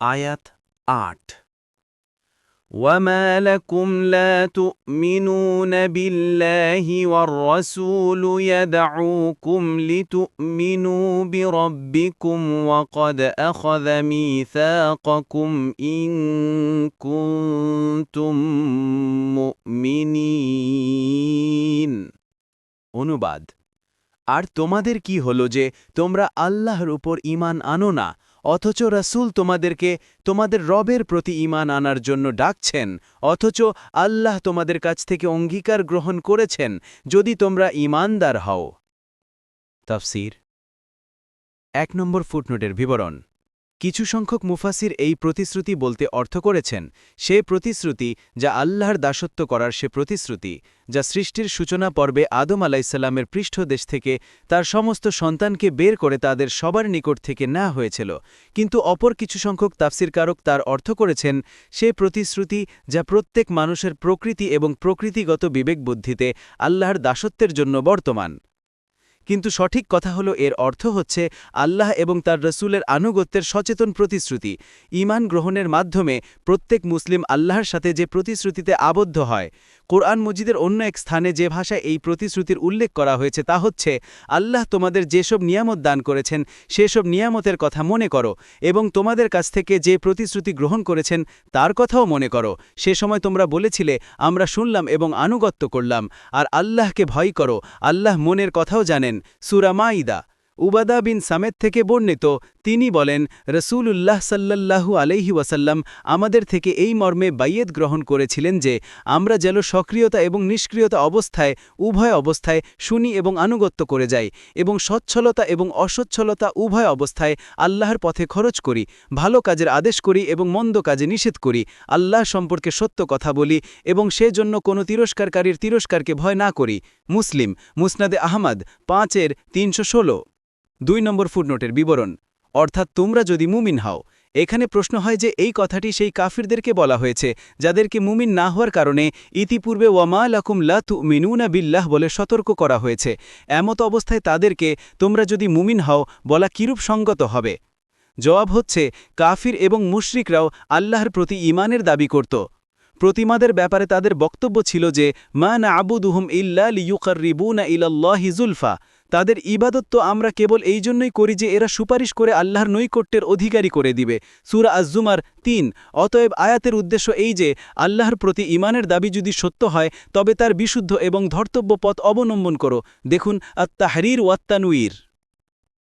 আয়াত ৮ وَمَا لَكُمْ لَا تُؤْمِنُونَ بِاللَّهِ وَالرَّسُولُ يَدْعُوكُمْ لِتُؤْمِنُوا بِرَبِّكُمْ وَقَدْ أَخَذَ مِيثَاقَكُمْ إِن كُنتُم مُّؤْمِنِينَ অনুবাদ আর তোমাদের কি হলো যে তোমরা আল্লাহর উপর ঈমান আনো না অথচ রাসূল তোমাদেরকে তোমাদের রবের প্রতি ঈমান আনার জন্য ডাকছেন অথচ আল্লাহ তোমাদের কাছ থেকে অঙ্গীকার গ্রহণ করেছেন যদি তোমরা ঈমানদার হও তাফসীর ১ নম্বর ফুটনোটের বিবরণ কিছু সংখ্যক মুফাসির এই প্রতিশ্রুতি বলতে অর্থ করেছেন সে প্রতিশ্রুতি যা আল্লাহর দাসত্ব করার সে প্রতিশ্রুতি যা সৃষ্টির সূচনা পর্বে আদম আলাইসাল্লামের পৃষ্ঠদেশ থেকে তার সমস্ত সন্তানকে বের করে তাদের সবার নিকট থেকে নেওয়া হয়েছিল কিন্তু অপর কিছু সংখ্যক তাফসিরকারক তার অর্থ করেছেন সে প্রতিশ্রুতি যা প্রত্যেক মানুষের প্রকৃতি এবং প্রকৃতিগত বিবেকবুদ্ধিতে আল্লাহর দাসত্বের জন্য বর্তমান কিন্তু সঠিক কথা হলো এর অর্থ হচ্ছে আল্লাহ এবং তার রসুলের আনুগত্যের সচেতন প্রতিশ্রুতি ঈমান গ্রহণের মাধ্যমে প্রত্যেক মুসলিম আল্লাহর সাথে যে প্রতিশ্রুতিতে আবদ্ধ হয় কোরআন মজিদের অন্য এক স্থানে যে ভাষায় এই প্রতিশ্রুতির উল্লেখ করা হয়েছে তা হচ্ছে আল্লাহ তোমাদের যেসব নিয়ামত দান করেছেন সেসব নিয়ামতের কথা মনে করো এবং তোমাদের কাছ থেকে যে প্রতিশ্রুতি গ্রহণ করেছেন তার কথাও মনে করো সে সময় তোমরা বলেছিলে আমরা শুনলাম এবং আনুগত্য করলাম আর আল্লাহকে ভয় করো আল্লাহ মনের কথাও জানেন সূরা মাঈদা উবাদা বিন সামেদ থেকে বর্ণিত তিনি বলেন রসূলুল্লাহ সাল্লাল্লাহু আলাইহি ওয়াসাল্লাম আমাদের থেকে এই মর্মে বাইয়েত গ্রহণ করেছিলেন যে আমরা যেন সক্রিয়তা এবং নিষ্ক্রিয়তা অবস্থায় উভয় অবস্থায় শুনি এবং আনুগত্য করে যাই এবং সচ্ছলতা এবং অসচ্ছলতা উভয় অবস্থায় আল্লাহর পথে খরচ করি ভালো কাজের আদেশ করি এবং মন্দ কাজে নিষেধ করি আল্লাহ সম্পর্কে সত্য কথা বলি এবং সেজন্য কোনো তিরস্কারকারীর তিরস্কারকে ভয় না করি মুসলিম মুসনাদে আহমদ ৫-৩১৬ ২ নম্বর ফুটনোটের বিবরণ অর্থাৎ তোমরা যদি মুমিন হও এখানে প্রশ্ন হয় যে এই কথাটি সেই কাফিরদেরকে বলা হয়েছে যাদেরকে মুমিন না হওয়ার কারণে ইতিপূর্বে ওয়ামা লাকুম লা তুমিনুনা বিল্লাহ বলে সতর্ক করা হয়েছে এমত অবস্থায় তাদেরকে তোমরা যদি মুমিন হও বলা কিরূপ সঙ্গত হবে জবাব হচ্ছে কাফির এবং মুশরিকরাও আল্লাহর প্রতি ঈমানের দাবি করত প্রতিমাদের ব্যাপারে তাদের বক্তব্য ছিল যে মা না'বুদুহুম ইল্লা লিয়ুকাররিবুনা ইলাল্লাহি যুলফা তাদের ইবাদত তো আমরা কেবল এই জন্যই করি যে এরা সুপারিশ করে আল্লাহর নৈকট্যের অধিকারী করে দিবে সূরা আজ-জুমার ৩ অতএব আয়াতের উদ্দেশ্য এই যে আল্লাহর প্রতি ঈমানের দাবি যদি সত্য হয় তবে তার বিশুদ্ধ এবং ধর্তব্য পথ অবলম্বন করো দেখুন আত-তাহরীর ওয়াত-তানওয়ীর